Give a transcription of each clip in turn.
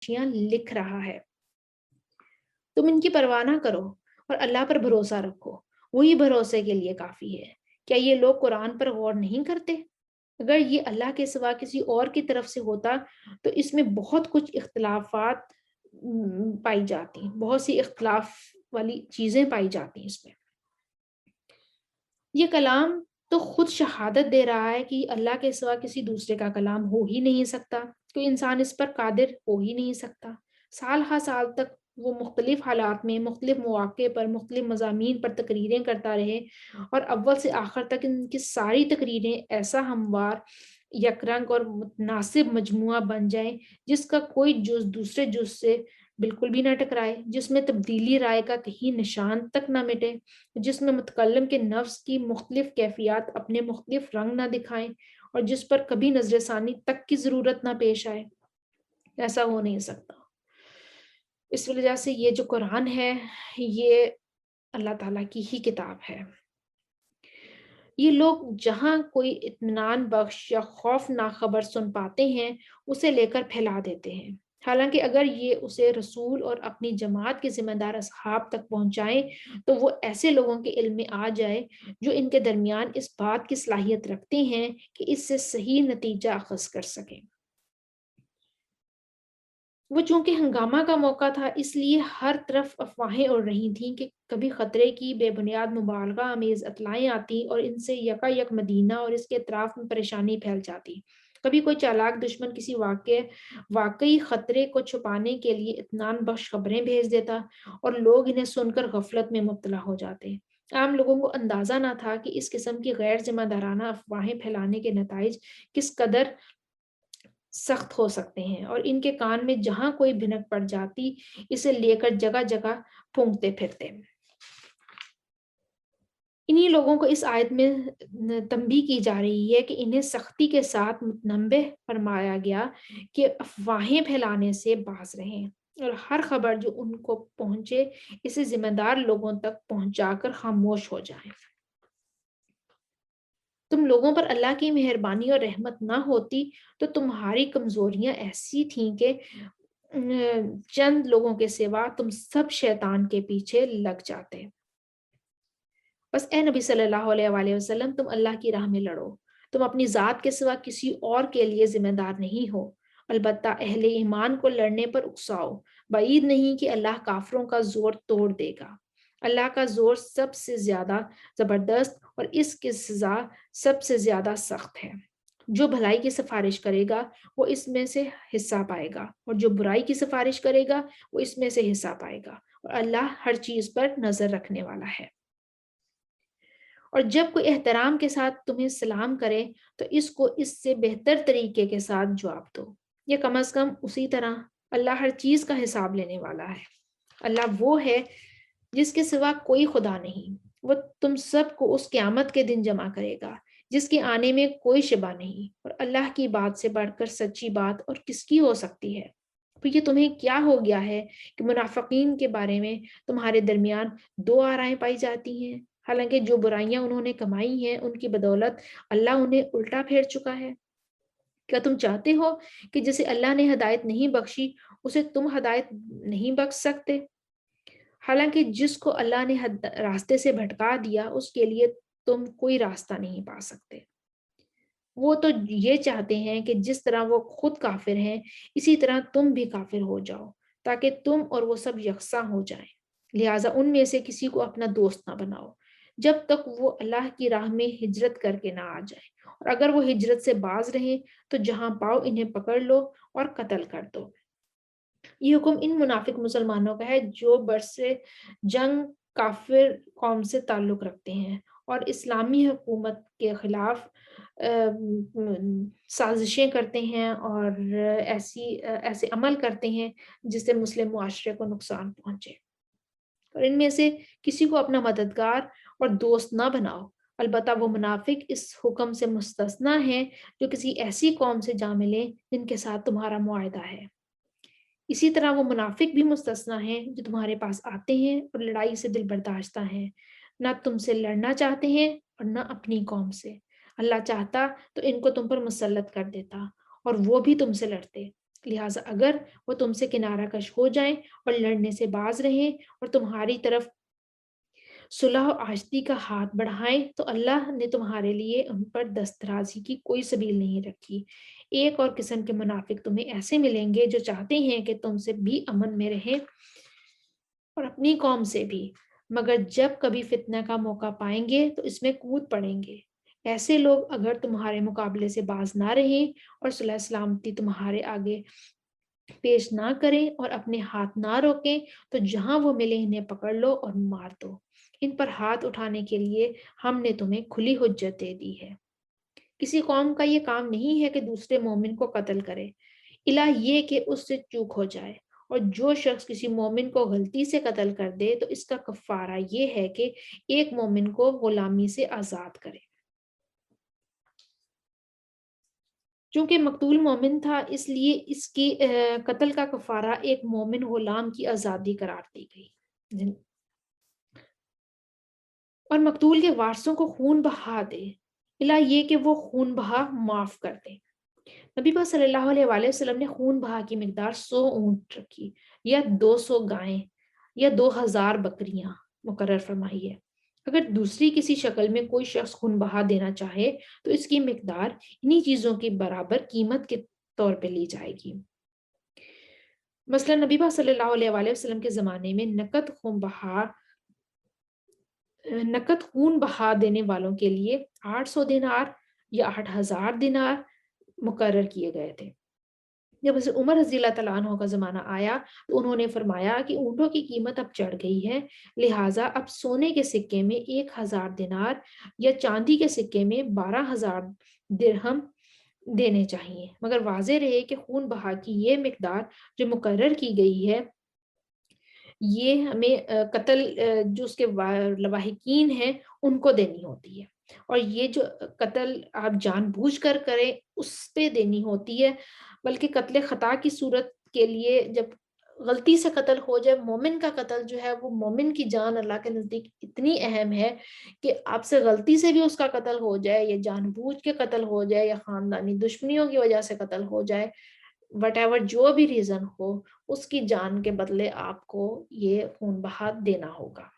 لکھ رہا ہے۔ تم ان کی پرواہ نہ کرو اور اللہ پر بھروسہ رکھو، وہی بھروسے کے لیے کافی ہے۔ کیا یہ لوگ قرآن پر غور نہیں کرتے؟ اگر یہ اللہ کے سوا کسی اور کی طرف سے ہوتا تو اس میں بہت کچھ اختلافات پائی جاتی، بہت سی اختلاف والی چیزیں پائی جاتی اس میں۔ یہ کلام تو خود شہادت دے رہا ہے کہ اللہ کے سوا کسی دوسرے کا کلام ہو ہی نہیں سکتا، کوئی انسان اس پر قادر ہو ہی نہیں سکتا۔ سال ہا سال تک وہ مختلف حالات میں مختلف مواقع پر مختلف مضامین پر تقریریں کرتا رہے، اور اول سے آخر تک ان کی ساری تقریریں ایسا ہموار، یک رنگ اور متناسب مجموعہ بن جائیں جس کا کوئی جز دوسرے جز سے بالکل بھی نہ ٹکرائے، جس میں تبدیلی رائے کا کہیں نشان تک نہ مٹے، جس میں متکلم کے نفس کی مختلف کیفیات اپنے مختلف رنگ نہ دکھائیں، اور جس پر کبھی نظر ثانی تک کی ضرورت نہ پیش آئے۔ ایسا ہو نہیں سکتا۔ اس وجہ سے یہ جو قرآن ہے یہ اللہ تعالیٰ کی ہی کتاب ہے۔ یہ لوگ جہاں کوئی اطمینان بخش یا خوفناک خبر سن پاتے ہیں اسے لے کر پھیلا دیتے ہیں، حالانکہ اگر یہ اسے رسول اور اپنی جماعت کے ذمہ دار اصحاب تک پہنچائیں تو وہ ایسے لوگوں کے علم میں آ جائے جو ان کے درمیان اس بات کی صلاحیت رکھتے ہیں کہ اس سے صحیح نتیجہ اخذ کر سکیں۔ وہ چونکہ ہنگامہ کا موقع تھا اس لیے ہر طرف افواہیں اڑ رہی تھیں کہ کبھی خطرے کی بے بنیاد مبالغہ آمیز اطلاعیں آتی اور ان سے یکا یک مدینہ اور اس کے اطراف میں پریشانی پھیل جاتی، کبھی کوئی چالاک دشمن کسی واقعی خطرے کو چھپانے کے لیے اطمینان بخش خبریں بھیج دیتا اور لوگ انہیں سن کر غفلت میں مبتلا ہو جاتے۔ عام لوگوں کو اندازہ نہ تھا کہ اس قسم کی غیر ذمہ دارانہ افواہیں پھیلانے کے نتائج کس قدر سخت ہو سکتے ہیں، اور ان کے کان میں جہاں کوئی بھنک پڑ جاتی اسے لے کر جگہ جگہ پھونکتے پھرتے۔ انہی لوگوں کو اس آیت میں تنبیہ کی جا رہی ہے کہ انہیں سختی کے ساتھ متنبہ فرمایا گیا کہ افواہیں پھیلانے سے باز رہیں اور ہر خبر جو ان کو پہنچے اسے ذمہ دار لوگوں تک پہنچا کر خاموش ہو جائیں۔ تم لوگوں پر اللہ کی مہربانی اور رحمت نہ ہوتی تو تمہاری کمزوریاں ایسی تھیں کہ چند لوگوں کے سوا تم سب شیطان کے پیچھے لگ جاتے۔ بس اے نبی صلی اللہ علیہ وآلہ وسلم، تم اللہ کی راہ میں لڑو، تم اپنی ذات کے سوا کسی اور کے لیے ذمہ دار نہیں ہو، البتہ اہل ایمان کو لڑنے پر اکساؤ، بعید نہیں کہ اللہ کافروں کا زور توڑ دے گا۔ اللہ کا زور سب سے زیادہ زبردست اور اس کی سزا سب سے زیادہ سخت ہے۔ جو بھلائی کی سفارش کرے گا وہ اس میں سے حصہ پائے گا، اور جو برائی کی سفارش کرے گا وہ اس میں سے حصہ پائے گا، اور اللہ ہر چیز پر نظر رکھنے والا ہے۔ اور جب کوئی احترام کے ساتھ تمہیں سلام کرے تو اس کو اس سے بہتر طریقے کے ساتھ جواب دو، یا کم از کم اسی طرح۔ اللہ ہر چیز کا حساب لینے والا ہے۔ اللہ وہ ہے جس کے سوا کوئی خدا نہیں، وہ تم سب کو اس قیامت کے دن جمع کرے گا جس کے آنے میں کوئی شبہ نہیں، اور اللہ کی بات سے بڑھ کر سچی بات اور کس کی ہو سکتی ہے؟ تو یہ تمہیں کیا ہو گیا ہے کہ منافقین کے بارے میں تمہارے درمیان دو آرائیں پائی جاتی ہیں، حالانکہ جو برائیاں انہوں نے کمائی ہیں ان کی بدولت اللہ انہیں الٹا پھیر چکا ہے۔ کیا تم چاہتے ہو کہ جسے اللہ نے ہدایت نہیں بخشی اسے تم ہدایت نہیں بخش سکتے؟ حالانکہ جس کو اللہ نے راستے سے بھٹکا دیا اس کے لیے تم کوئی راستہ نہیں پا سکتے۔ وہ تو یہ چاہتے ہیں کہ جس طرح وہ خود کافر ہیں اسی طرح تم بھی کافر ہو جاؤ تاکہ تم اور وہ سب یکساں ہو جائیں، لہٰذا ان میں سے کسی کو اپنا دوست نہ بناؤ جب تک وہ اللہ کی راہ میں ہجرت کر کے نہ آ جائے، اور اگر وہ ہجرت سے باز رہیں تو جہاں پاؤ انہیں پکڑ لو اور قتل کر دو۔ یہ حکم ان منافق مسلمانوں کا ہے جو برس جنگ کافر قوم سے تعلق رکھتے ہیں اور اسلامی حکومت کے خلاف سازشیں کرتے ہیں اور ایسے عمل کرتے ہیں جس سے مسلم معاشرے کو نقصان پہنچے۔ اور ان میں سے کسی کو اپنا مددگار اور دوست نہ بناؤ، البتہ وہ منافق اس حکم سے مستثنیٰ ہیں جو کسی ایسی قوم سے جا ملیں جن کے ساتھ تمہارا معاہدہ ہے۔ اسی طرح وہ منافق بھی مستثنیٰ ہیں جو تمہارے پاس آتے ہیں اور لڑائی سے دل برداشتہ ہیں، نہ تم سے لڑنا چاہتے ہیں اور نہ اپنی قوم سے۔ اللہ چاہتا تو ان کو تم پر مسلط کر دیتا اور وہ بھی تم سے لڑتے، لہٰذا اگر وہ تم سے کنارہ کش ہو جائیں اور لڑنے سے باز رہیں اور تمہاری طرف صلح و آشتی کا ہاتھ بڑھائیں تو اللہ نے تمہارے لیے ان پر دسترازی کی کوئی سبیل نہیں رکھی۔ ایک اور قسم کے منافق تمہیں ایسے ملیں گے جو چاہتے ہیں کہ تم سے بھی امن میں رہیں اور اپنی قوم سے بھی، مگر جب کبھی فتنہ کا موقع پائیں گے تو اس میں کود پڑیں گے۔ ایسے لوگ اگر تمہارے مقابلے سے باز نہ رہیں اور صلح سلامتی تمہارے آگے پیش نہ کریں اور اپنے ہاتھ نہ روکیں تو جہاں وہ ملے انہیں پکڑ لو اور مار دو۔ ان پر ہاتھ اٹھانے کے لیے ہم نے تمہیں کھلی حجت دے دی ہے۔ کسی قوم کا یہ کام نہیں ہے کہ دوسرے مومن کو قتل کرے، الا یہ کہ اس سے چوک ہو جائے، اور جو شخص کسی مومن کو غلطی سے قتل کر دے تو اس کا کفارہ یہ ہے کہ ایک مومن کو غلامی سے آزاد کرے۔ چونکہ مقتول مومن تھا اس لیے اس کی قتل کا کفارہ ایک مومن غلام کی آزادی قرار دی گئی، اور مقتول کے وارثوں کو خون بہا دے، الا یہ کہ وہ خون بہا معاف کر دے۔ نبی پاک صلی اللہ علیہ وآلہ وسلم نے خون بہا کی مقدار 100 اونٹ رکھی، یا 200 گائیں، یا 2000 بکریاں مقرر فرمائی ہے۔ اگر دوسری کسی شکل میں کوئی شخص خون بہا دینا چاہے تو اس کی مقدار انہی چیزوں کی برابر قیمت کے طور پہ لی جائے گی۔ مثلا نبی پاک صلی اللہ علیہ وآلہ وسلم کے زمانے میں نقد خون بہا دینے والوں کے لیے 800 دینار یا 8000 دینار مقرر کیے گئے تھے۔ جب حضرت عمر رضی اللہ تعالیٰ عنہ کا زمانہ آیا تو انہوں نے فرمایا کہ اونٹوں کی قیمت اب چڑھ گئی ہے، لہٰذا اب سونے کے سکے میں 1000 دینار یا چاندی کے سکے میں 12000 درہم دینے چاہیے، مگر واضح رہے کہ خون بہا کی یہ مقدار جو مقرر کی گئی ہے یہ ہمیں قتل جو اس کے لواحقین ہیں ان کو دینی ہوتی ہے، اور یہ جو قتل آپ جان بوجھ کر کریں اس پہ دینی ہوتی ہے، بلکہ قتل خطا کی صورت کے لیے جب غلطی سے قتل ہو جائے، مومن کا قتل جو ہے وہ مومن کی جان اللہ کے نزدیک اتنی اہم ہے کہ آپ سے غلطی سے بھی اس کا قتل ہو جائے یا جان بوجھ کے قتل ہو جائے یا خاندانی دشمنیوں کی وجہ سے قتل ہو جائے، وٹ ایور جو بھی ریزن ہو، اس کی جان کے بدلے آپ کو یہ خون بہا دینا ہوگا۔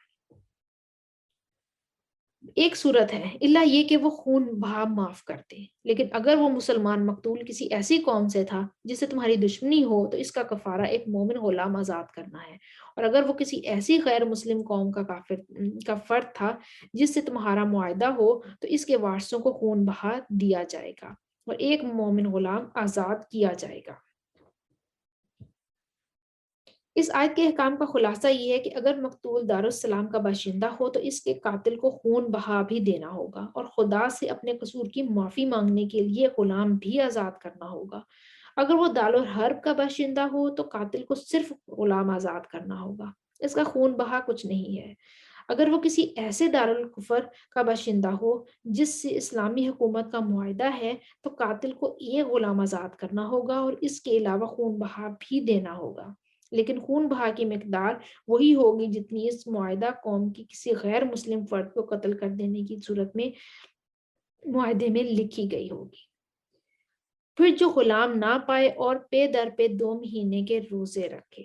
ایک صورت ہے اللہ یہ کہ وہ خون بہا معاف کر دے، لیکن اگر وہ مسلمان مقتول کسی ایسی قوم سے تھا جس سے تمہاری دشمنی ہو تو اس کا کفارہ ایک مومن غلام آزاد کرنا ہے، اور اگر وہ کسی ایسی غیر مسلم قوم کا فرد تھا جس سے تمہارا معاہدہ ہو تو اس کے وارثوں کو خون بہا دیا جائے گا اور ایک مومن غلام آزاد کیا جائے گا۔ اس آیت کے احکام کا خلاصہ یہ ہے کہ اگر مقتول دارالسلام کا باشندہ ہو تو اس کے قاتل کو خون بہا بھی دینا ہوگا اور خدا سے اپنے قصور کی معافی مانگنے کے لیے غلام بھی آزاد کرنا ہوگا۔ اگر وہ دارالحرب کا باشندہ ہو تو قاتل کو صرف غلام آزاد کرنا ہوگا، اس کا خون بہا کچھ نہیں ہے۔ اگر وہ کسی ایسے دارالکفر کا باشندہ ہو جس سے اسلامی حکومت کا معاہدہ ہے تو قاتل کو ایک غلام آزاد کرنا ہوگا اور اس کے علاوہ خون بہا بھی دینا ہوگا، لیکن خون بہا کی مقدار وہی ہوگی جتنی اس معاہدہ قوم کی کسی غیر مسلم فرد کو قتل کر دینے کی صورت میں معاہدے میں لکھی گئی ہوگی۔ پھر جو غلام نہ پائے اور پے در پہ 2 مہینے کے روزے رکھے۔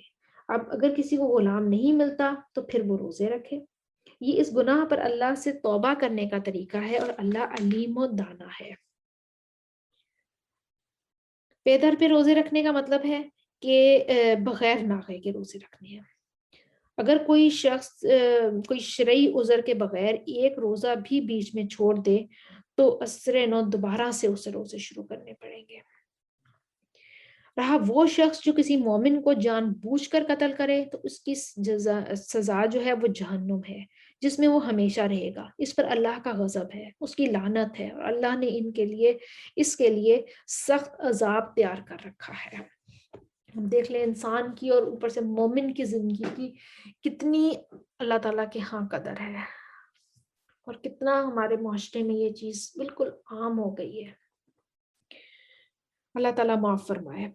اب اگر کسی کو غلام نہیں ملتا تو پھر وہ روزے رکھے۔ یہ اس گناہ پر اللہ سے توبہ کرنے کا طریقہ ہے اور اللہ علیم و دانا ہے۔ پے در پہ روزے رکھنے کا مطلب ہے کہ بغیر ناغے کے روزے رکھنے ہیں۔ اگر کوئی شخص کوئی شرعی عذر کے بغیر ایک روزہ بھی بیچ میں چھوڑ دے تو عصر نو دوبارہ سے اسے روزے شروع کرنے پڑیں گے۔ رہا وہ شخص جو کسی مومن کو جان بوجھ کر قتل کرے تو اس کی سزا جو ہے وہ جہنم ہے جس میں وہ ہمیشہ رہے گا۔ اس پر اللہ کا غضب ہے، اس کی لعنت ہے، اور اللہ نے اس کے لیے سخت عذاب تیار کر رکھا ہے۔ ہم دیکھ لیں انسان کی اور اوپر سے مومن کی زندگی کی کتنی اللہ تعالیٰ کے ہاں قدر ہے، اور کتنا ہمارے معاشرے میں یہ چیز بالکل عام ہو گئی ہے۔ اللہ تعالیٰ معاف فرمائے۔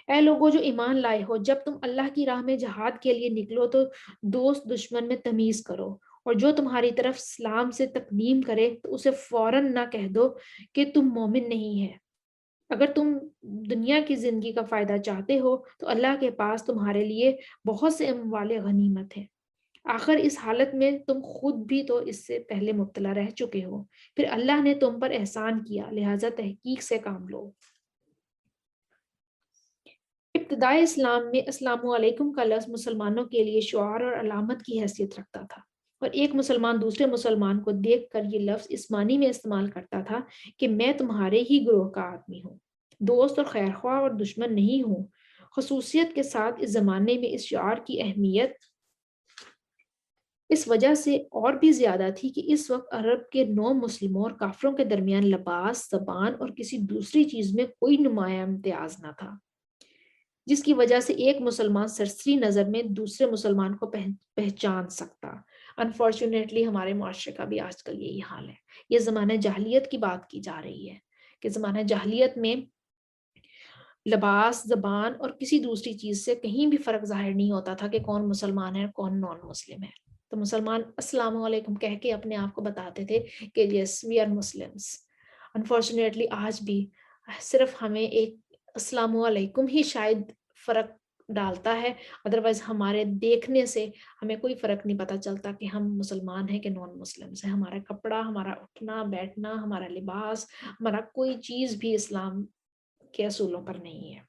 اے لوگوں جو ایمان لائے ہو، جب تم اللہ کی راہ میں جہاد کے لیے نکلو تو دوست دشمن میں تمیز کرو، اور جو تمہاری طرف اسلام سے تقدیم کرے تو اسے فوراً نہ کہہ دو کہ تم مومن نہیں ہے، اگر تم دنیا کی زندگی کا فائدہ چاہتے ہو تو اللہ کے پاس تمہارے لیے بہت سے اموال غنیمت ہیں۔ آخر اس حالت میں تم خود بھی تو اس سے پہلے مبتلا رہ چکے ہو، پھر اللہ نے تم پر احسان کیا، لہٰذا تحقیق سے کام لو۔ ابتدائی اسلام میں السلام علیکم کا لفظ مسلمانوں کے لیے شعار اور علامت کی حیثیت رکھتا تھا، اور ایک مسلمان دوسرے مسلمان کو دیکھ کر یہ لفظ اس معنی میں استعمال کرتا تھا کہ میں تمہارے ہی گروہ کا آدمی ہوں، دوست اور خیرخواہ اور دشمن نہیں ہوں۔ خصوصیت کے ساتھ اس زمانے میں اس شعار کی اہمیت اس وجہ سے اور بھی زیادہ تھی کہ اس وقت عرب کے نو مسلموں اور کافروں کے درمیان لباس، زبان اور کسی دوسری چیز میں کوئی نمایاں امتیاز نہ تھا، جس کی وجہ سے ایک مسلمان سرسری نظر میں دوسرے مسلمان کو پہچان سکتا۔ انفارچونیٹلی ہمارے معاشرے کا بھی آج کل یہی حال ہے۔ یہ زمانہ جاہلیت کی بات کی جا رہی ہے کہ زمانہ جاہلیت میں لباس، زبان اور کسی دوسری چیز سے کہیں بھی فرق ظاہر نہیں ہوتا تھا کہ کون مسلمان ہے اور کون نان مسلم ہے۔ تو مسلمان السلام علیکم کہہ کے اپنے آپ کو بتاتے تھے کہ یس وی آر مسلمس۔ انفارچونیٹلی آج بھی صرف ہمیں ایک السلام علیکم ہی شاید فرق ڈالتا ہے، ادروائز ہمارے دیکھنے سے ہمیں کوئی فرق نہیں پتہ چلتا کہ ہم مسلمان ہیں کہ نان مسلمس ہیں۔ ہمارا کپڑا، ہمارا اٹھنا بیٹھنا، ہمارا لباس، ہمارا کوئی چیز بھی اسلام کے اصولوں پر نہیں ہے۔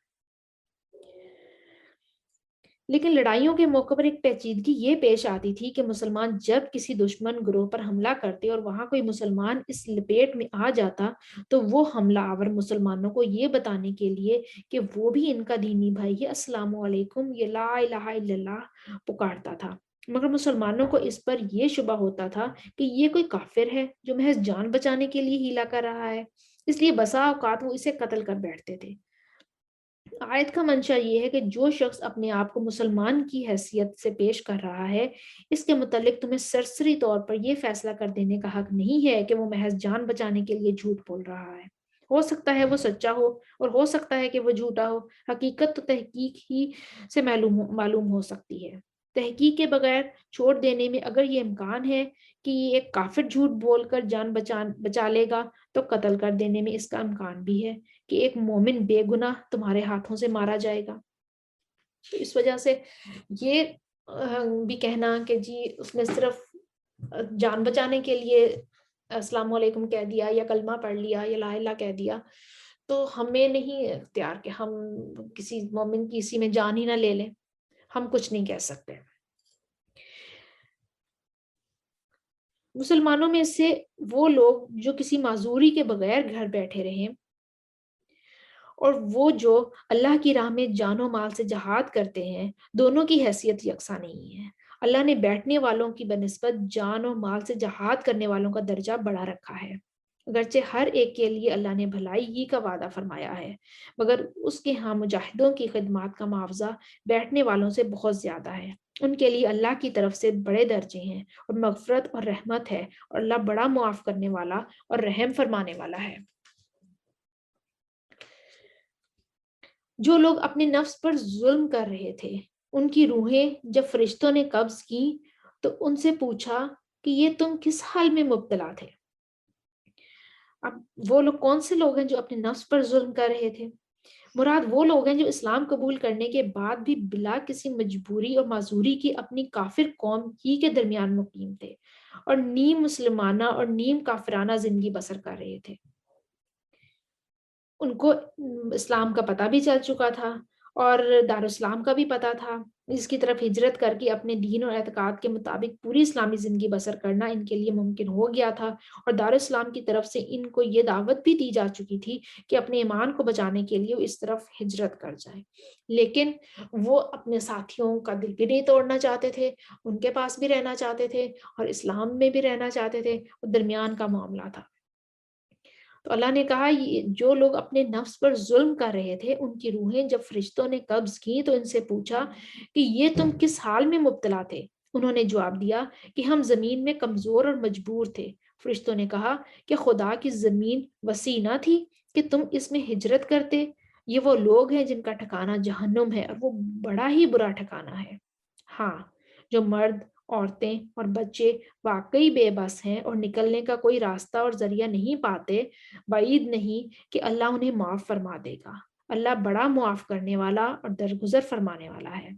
لیکن لڑائیوں کے موقع پر ایک پیچیدگی یہ پیش آتی تھی کہ مسلمان جب کسی دشمن گروہ پر حملہ کرتے اور وہاں کوئی مسلمان اس لپیٹ میں آ جاتا تو وہ حملہ آور مسلمانوں کو یہ بتانے کے لیے کہ وہ بھی ان کا دینی بھائی ہے، السلام علیکم، یہ لا الہ الا اللہ پکارتا تھا، مگر مسلمانوں کو اس پر یہ شبہ ہوتا تھا کہ یہ کوئی کافر ہے جو محض جان بچانے کے لیے ہیلا کر رہا ہے، اس لیے بسا اوقات وہ اسے قتل کر بیٹھتے تھے۔ آیت کا منشا یہ ہے کہ جو شخص اپنے آپ کو مسلمان کی حیثیت سے پیش کر رہا ہے، اس کے متعلق تمہیں سرسری طور پر یہ فیصلہ کر دینے کا حق نہیں ہے کہ وہ محض جان بچانے کے لیے جھوٹ بول رہا ہے۔ ہو سکتا ہے وہ سچا ہو اور ہو سکتا ہے کہ وہ جھوٹا ہو، حقیقت تو تحقیق ہی سے معلوم ہو سکتی ہے۔ تحقیق کے بغیر چھوڑ دینے میں اگر یہ امکان ہے کہ یہ ایک کافر جھوٹ بول کر جان بچا لے گا تو قتل کر دینے میں اس کا امکان بھی ہے کہ ایک مومن بے گناہ تمہارے ہاتھوں سے مارا جائے گا۔ اس وجہ سے یہ بھی کہنا کہ جی اس نے صرف جان بچانے کے لیے السلام علیکم کہہ دیا یا کلمہ پڑھ لیا یا لا الہ کہہ دیا، تو ہمیں نہیں اختیار کہ ہم کسی مومن کی اسی میں جان ہی نہ لے لیں، ہم کچھ نہیں کہہ سکتے۔ مسلمانوں میں سے وہ لوگ جو کسی معذوری کے بغیر گھر بیٹھے رہیں اور وہ جو اللہ کی راہ میں جان و مال سے جہاد کرتے ہیں، دونوں کی حیثیت یکساں نہیں ہے۔ اللہ نے بیٹھنے والوں کی بنسبت جان و مال سے جہاد کرنے والوں کا درجہ بڑا رکھا ہے، اگرچہ ہر ایک کے لیے اللہ نے بھلائی ہی کا وعدہ فرمایا ہے، مگر اس کے ہاں مجاہدوں کی خدمات کا معاوضہ بیٹھنے والوں سے بہت زیادہ ہے۔ ان کے لیے اللہ کی طرف سے بڑے درجے ہیں اور مغفرت اور رحمت ہے، اور اللہ بڑا معاف کرنے والا اور رحم فرمانے والا ہے۔ جو لوگ اپنے نفس پر ظلم کر رہے تھے، ان کی روحیں جب فرشتوں نے قبض کی تو ان سے پوچھا کہ یہ تم کس حال میں مبتلا تھے؟ اب وہ لوگ کون سے لوگ ہیں جو اپنے نفس پر ظلم کر رہے تھے؟ مراد وہ لوگ ہیں جو اسلام قبول کرنے کے بعد بھی بلا کسی مجبوری اور معذوری کی اپنی کافر قوم ہی کے درمیان مقیم تھے اور نیم مسلمانہ اور نیم کافرانہ زندگی بسر کر رہے تھے۔ ان کو اسلام کا پتہ بھی چل چکا تھا اور دارالاسلام کا بھی پتہ تھا، جس کی طرف ہجرت کر کے اپنے دین اور اعتقاد کے مطابق پوری اسلامی زندگی بسر کرنا ان کے لیے ممکن ہو گیا تھا، اور دارالاسلام کی طرف سے ان کو یہ دعوت بھی دی جا چکی تھی کہ اپنے ایمان کو بچانے کے لیے وہ اس طرف ہجرت کر جائیں، لیکن وہ اپنے ساتھیوں کا دل بھی نہیں توڑنا چاہتے تھے، ان کے پاس بھی رہنا چاہتے تھے اور اسلام میں بھی رہنا چاہتے تھے، اور درمیان کا معاملہ تھا۔ تو اللہ نے کہا جو لوگ اپنے نفس پر ظلم کر رہے تھے ان کی روحیں جب فرشتوں نے قبض کی تو ان سے پوچھا کہ یہ تم کس حال میں مبتلا تھے؟ انہوں نے جواب دیا کہ ہم زمین میں کمزور اور مجبور تھے۔ فرشتوں نے کہا کہ خدا کی زمین وسیع نہ تھی کہ تم اس میں ہجرت کرتے؟ یہ وہ لوگ ہیں جن کا ٹھکانہ جہنم ہے اور وہ بڑا ہی برا ٹھکانہ ہے۔ ہاں، جو مرد عورتیں اور بچے واقعی بے بس ہیں اور نکلنے کا کوئی راستہ اور ذریعہ نہیں پاتے، بعید نہیں کہ اللہ انہیں معاف فرما دے گا۔ اللہ بڑا معاف کرنے والا اور درگزر فرمانے والا ہے۔